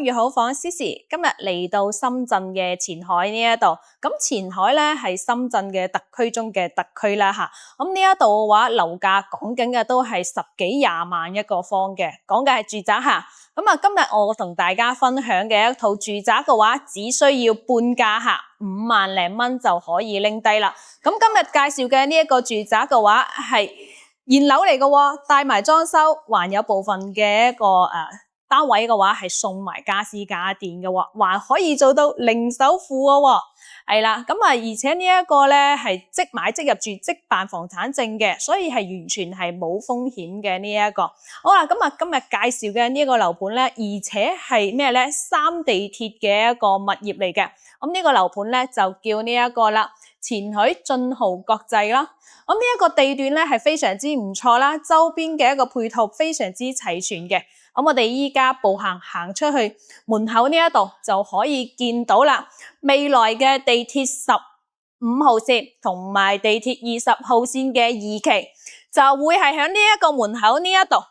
粵好房 Cici， 今日嚟到深圳嘅前海呢一度，咁前海咧係深圳嘅特區中嘅特區啦吓，咁呢一度嘅話樓價講緊嘅都係10幾20萬一個方嘅，講嘅係住宅吓。咁啊，今日我同大家分享嘅一套住宅嘅話，只需要半價吓，5萬零蚊就可以拎低啦。咁今日介紹嘅呢一個住宅嘅話係現樓嚟嘅，帶埋裝修，還有部分嘅一個單位嘅話係送埋家私家電嘅，還可以做到零首付嘅，係啦。咁啊，而且呢一個咧係即買即入住即辦房產證嘅，所以係完全係冇風險嘅呢一個。好啦，咁啊今日介紹嘅呢一個樓盤咧，而且係咩咧？3地鐵嘅一個物業嚟嘅。咁呢個樓盤咧就叫呢一個啦，前海晉豪國際啦。咁呢一個地段咧係非常之唔錯啦，周邊嘅一個配套非常之齊全嘅。咁我哋依家步行出去門口呢一度就可以見到啦，未來嘅地鐵15號線同埋地鐵20號線嘅2期就會係喺呢一個門口呢一度，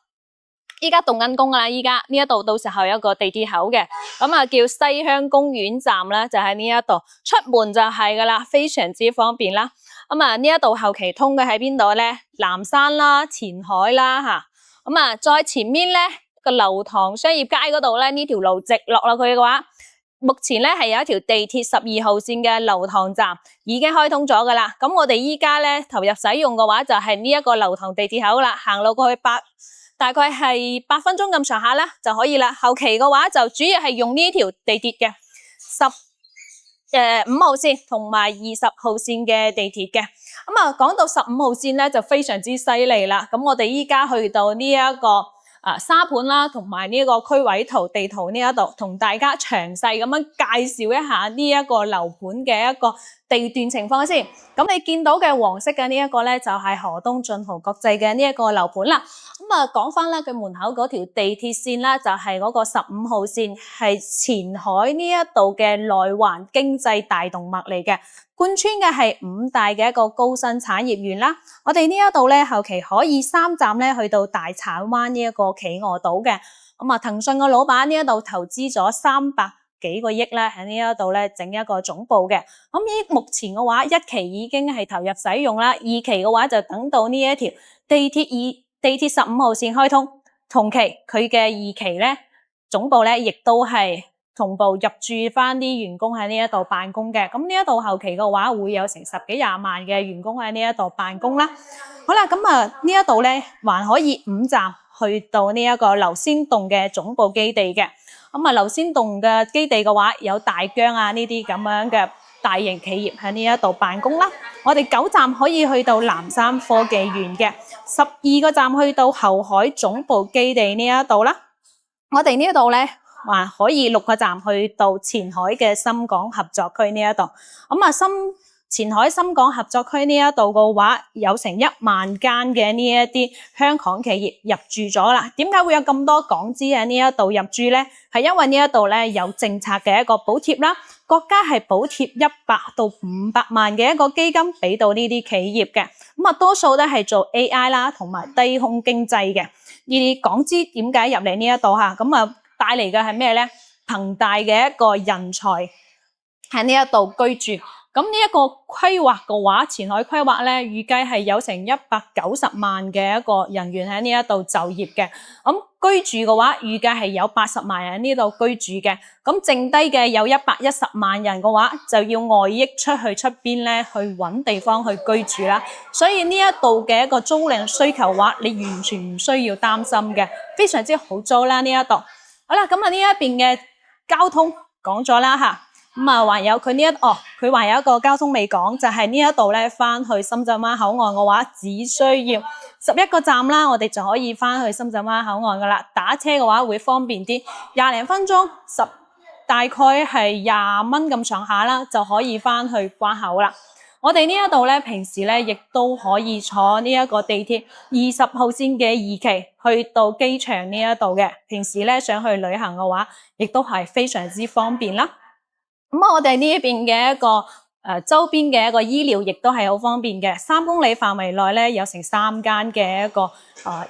依家動緊工啦，依家呢一度到時候有一個地鐵口嘅，咁啊叫西鄉公園站啦，就喺呢一度，出門就係噶啦，非常之方便啦。咁啊呢一度後期通嘅喺邊度咧？南山啦、前海啦吓，咁啊再前面咧。個流塘商業街嗰度咧，呢條路直落去嘅話，目前咧係有一條地鐵12號線嘅流塘站已經開通咗噶啦。咁我哋依家咧投入使用嘅話，就係呢一個流塘地鐵口啦，行路過去大概係8分鐘咁上下啦就可以啦。後期嘅話就主要係用呢條地鐵嘅15號線同埋20號線嘅地鐵嘅。咁啊，講到15號線咧就非常之犀利啦。咁我哋依家去到呢一個沙盤啦，同埋呢個區位圖地圖呢一度，同大家詳細咁樣介紹一下呢一個樓盤嘅一個地段情況先。咁你見到嘅黃色嘅呢一個咧，就係河東晉豪國際嘅呢一個樓盤啦。咁啊，講翻啦，佢門口嗰條地鐵線啦，就係嗰個15號線，係前海呢一度嘅內環經濟大動脈嚟嘅。貫穿嘅係5大嘅一個高新產業園啦，我哋呢一度咧後期可以3站咧去到大鏟灣呢一個企鵝島嘅。咁啊，騰訊個老闆呢一度投資咗300幾個億咧喺呢一度咧整一個總部嘅。咁目前嘅話1期已經係投入使用啦，2期嘅話就等到呢一條地鐵15號線開通，同期佢嘅2期咧總部咧亦都係同步入駐翻啲員工喺呢一度辦公嘅。咁呢一度後期嘅話會有成10幾20萬嘅員工喺呢一度辦公啦。好啦，咁啊呢一度咧還可以5站去到呢一個流仙洞嘅總部基地嘅。咁啊流仙洞嘅基地嘅話有大疆啊呢啲咁樣嘅大型企業喺呢一度辦公啦。我哋9站可以去到南山科技園嘅，12個站去到後海總部基地呢一度啦。我哋呢一度咧還可以6個站去到前海嘅深港合作區呢一度。咁啊前海深港合作區呢一度嘅話有成1萬間嘅呢一啲香港企業入駐咗啦。點解會有咁多港資喺呢一度入駐咧？係因為呢一度咧有政策嘅一個補貼啦，國家係補貼100到500萬嘅一個基金俾到呢啲企業嘅。咁啊多數都係做 AI 啦同埋低空經濟嘅。呢啲港資點解入嚟呢一度吓？咁啊帶嚟嘅係咩咧？龐大嘅一個人才喺呢一度居住。咁呢一個規劃嘅話，前海規劃咧預計係有成190萬嘅一個人員喺呢一度就業嘅。咁居住嘅話，預計係有80萬人喺呢度居住嘅。咁剩低嘅有110萬人嘅話，就要外溢出邊咧去揾地方去居住啦。所以呢一度嘅一個租賃需求嘅話，你完全唔需要擔心嘅，非常之好租啦呢一度。好啦，咁啊呢一邊嘅交通講咗啦吓。咁啊，還有佢還有一個交通未講，就係呢一度咧，翻去深圳灣口岸嘅話，只需要11個站啦，我哋就可以翻去深圳灣口岸噶啦。打車嘅話會方便啲，20零分鐘，大概係20蚊咁上下啦，就可以翻去關口啦。我哋呢一度咧，平時咧亦都可以坐呢一個地鐵20號線嘅2期去到機場呢一度嘅。平時咧想去旅行嘅話，亦都係非常之方便啦。咁我哋呢一邊嘅一個周邊嘅一個醫療亦都係好方便嘅，3公里範圍內咧有成3間嘅一個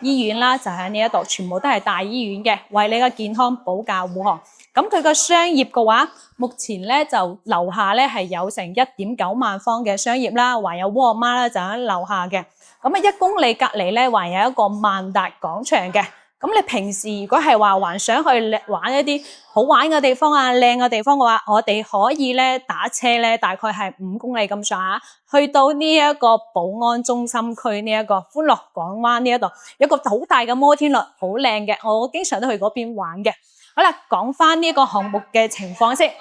醫院啦，就喺呢一度，全部都係大醫院嘅，為你嘅健康保駕護航。咁佢個商業嘅話，目前咧就樓下咧係有成1.9萬方嘅商業啦，還有沃爾瑪啦就喺樓下嘅。咁啊1公里隔離咧，還有一個萬達廣場嘅。咁你平時如果係話還想去玩一啲好玩嘅地方啊、靚嘅地方嘅話，我哋可以咧打車咧，大概係5公里咁上下，去到呢一個寶安中心區呢一個歡樂港灣呢一度，有個好大嘅摩天輪，好靚嘅，我經常都去嗰邊玩嘅。好啦，講翻呢一個項目嘅情況先，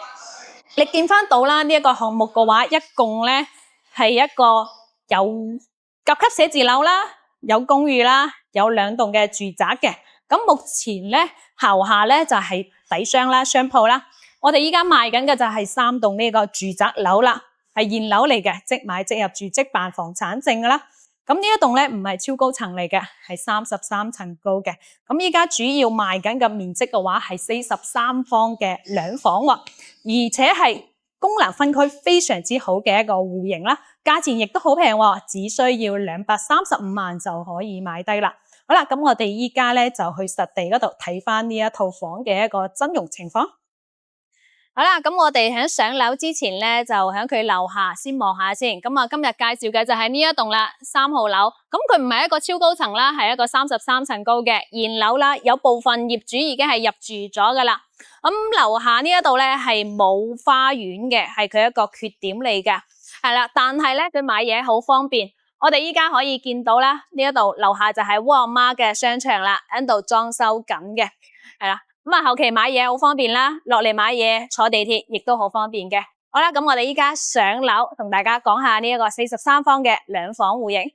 你見翻到啦，呢一個項目嘅話，一共咧係一個有甲級寫字樓啦，有公寓啦，有2棟嘅住宅嘅。咁目前咧樓下咧就係底商啦、商鋪啦。我哋依家賣緊嘅就係3棟呢個住宅樓啦，係現樓嚟嘅，即買即入住即辦房產證噶啦。咁呢一棟咧唔係超高層嚟嘅，係33層高嘅。咁依家主要賣緊嘅面積嘅話係43方嘅2房喎，而且係功能分區非常之好嘅一個戶型啦，價錢亦都好平喎，只需要235萬就可以買低啦。好啦，咁我哋依家咧就去實地嗰度睇翻呢一套房嘅一個真容情況。好啦，咁我哋喺上樓之前咧，就喺佢樓下先望下先。咁啊，今日介紹嘅就係呢一棟啦，3號樓。咁佢唔係一個超高層啦，係一個33層高嘅現樓啦。有部分業主已經係入住咗噶啦。咁樓下呢一度咧係冇花園嘅，係佢一個缺點嚟嘅。係啦，但係咧佢買嘢好方便。我哋依家可以見到啦，呢一度樓下就係沃爾瑪嘅商場啦，喺度裝修緊嘅，係啦。咁啊，後期買嘢好方便啦，落嚟買嘢坐地鐵亦都好方便嘅。好啦，咁我哋依家上樓同大家講下呢一個43方嘅2房戶型。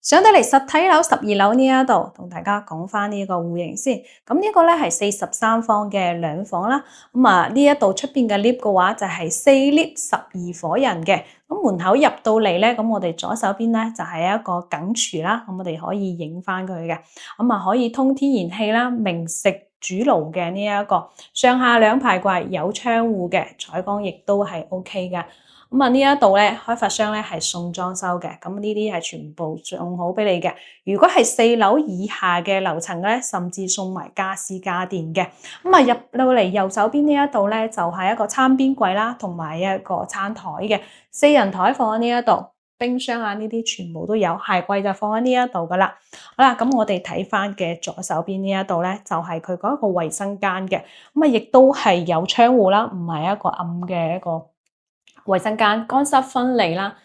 上到嚟實體樓12樓呢一度，同大家講翻呢個戶型先。咁呢個咧係43方嘅2房啦。咁啊，呢一度出邊嘅 lift 嘅話就係4 lift 12伙人嘅。咁門口入到嚟咧，咁我哋左手邊咧就係一個梗廚啦。咁我哋可以影翻佢嘅。咁啊，可以通天然氣啦，明食主爐嘅呢一個，上下2排櫃，有窗戶嘅，採光亦都係 OK 嘅。咁啊，呢一度咧，開發商咧係送裝修嘅，咁呢啲係全部送好俾你嘅。如果係4樓以下嘅樓層咧，甚至送埋家私家電嘅。咁啊，入到嚟右手邊呢一度咧，就係一個餐邊櫃啦，同埋一個餐台嘅4人台放喺呢一度，冰箱啊呢啲全部都有，鞋櫃就放喺呢一度噶啦。好啦，咁我哋睇翻嘅左手邊呢一度咧，就係佢嗰個衛生間嘅，咁啊亦都係有窗戶啦，唔係一個暗嘅一個衛生間，乾濕分離啦，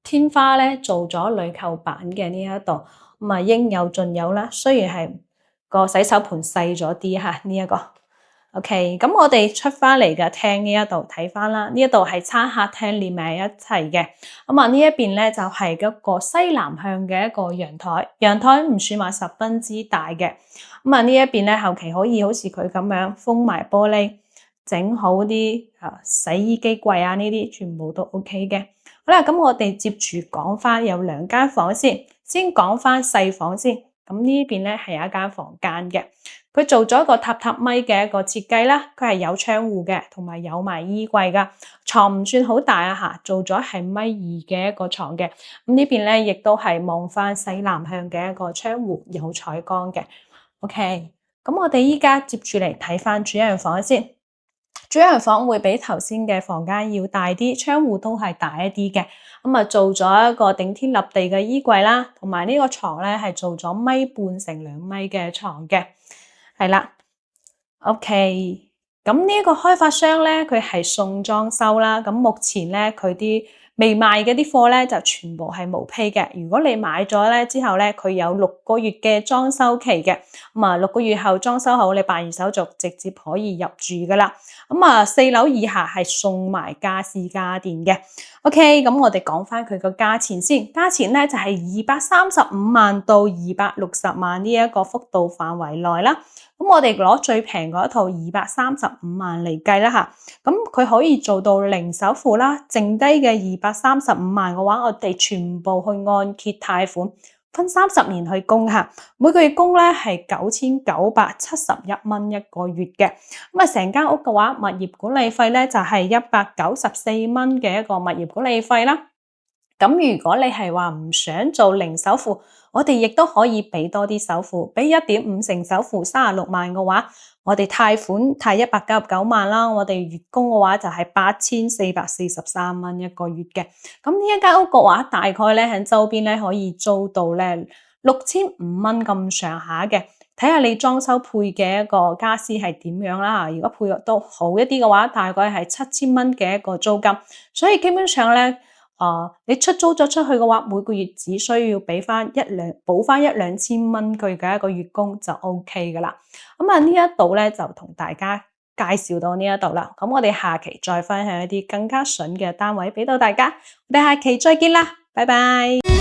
天花咧做咗鋁扣板嘅呢一度，咁啊應有盡有啦。雖然係個洗手盆細咗啲嚇，呢一個 OK。咁我哋出翻嚟嘅廳呢一度睇翻啦，呢一度係餐客廳連埋一齊嘅。咁啊呢一邊咧就係一個西南向嘅一個陽台，陽台唔算話十分之大嘅。咁啊呢一邊咧後期可以好似佢咁樣封埋玻璃。整好啲洗衣機櫃啊，呢啲全部都 OK 嘅。好啦，咁我哋接住講翻有2間房先講翻細房先。咁呢邊咧係有一間房間嘅，佢做咗一個榻榻米嘅一個設計啦，佢係有窗戶嘅，同埋有埋衣櫃噶，床唔算好大啊吓，做咗係1.2米嘅一個床嘅。咁呢邊咧亦都係望翻西南向嘅一個窗戶，有採光嘅。OK，咁我哋依家接住嚟睇翻主人房先。主人房會比頭先嘅房間要大啲，窗戶都係大一啲嘅。咁啊，做咗一個頂天立地嘅衣櫃啦，同埋呢個床咧係做咗1.5米乘2米嘅床嘅，係啦。OK，咁呢個開發商咧，佢係送裝修啦。咁目前咧，佢啲未賣嘅啲貨咧就全部係無批嘅。如果你買咗咧之後咧，佢有6個月嘅裝修期嘅。咁啊，6個月後裝修好，你辦完手續直接可以入住噶啦。咁啊，4樓以下係送埋家私家電嘅。OK，咁我哋講翻佢個價錢先。價錢咧就係235萬到260萬呢一個幅度範圍內啦。咁我哋攞最平嗰一套235萬嚟計啦吓，咁佢可以做到零首付啦，剩低嘅235萬嘅話，我哋全部去按揭貸款，分30年去供吓，每個月供咧係9971蚊一個月嘅。咁啊，成間屋嘅話，物業管理費咧就係194蚊嘅一個物業管理費啦。咁如果你係話唔想做零首付，我哋亦都可以俾多啲首付，俾1.5成首付36萬嘅話，我哋貸款貸199萬啦，我哋月供嘅話就係8443蚊一個月嘅。咁呢一間屋嘅話，大概咧喺周邊咧可以租到咧6500蚊咁上下嘅。睇下你裝修配嘅一個家私係點樣啦。如果配合都好一啲嘅話，大概係7000蚊嘅一個租金。所以基本上咧，你出租咗出去嘅話，每個月只需要補翻一兩千蚊佢嘅一個月供就 OK 噶啦。咁啊呢一度咧就同大家介紹到呢一度啦。咁我哋下期再分享一啲更加筍嘅單位俾到大家。我哋下期再見啦，拜拜。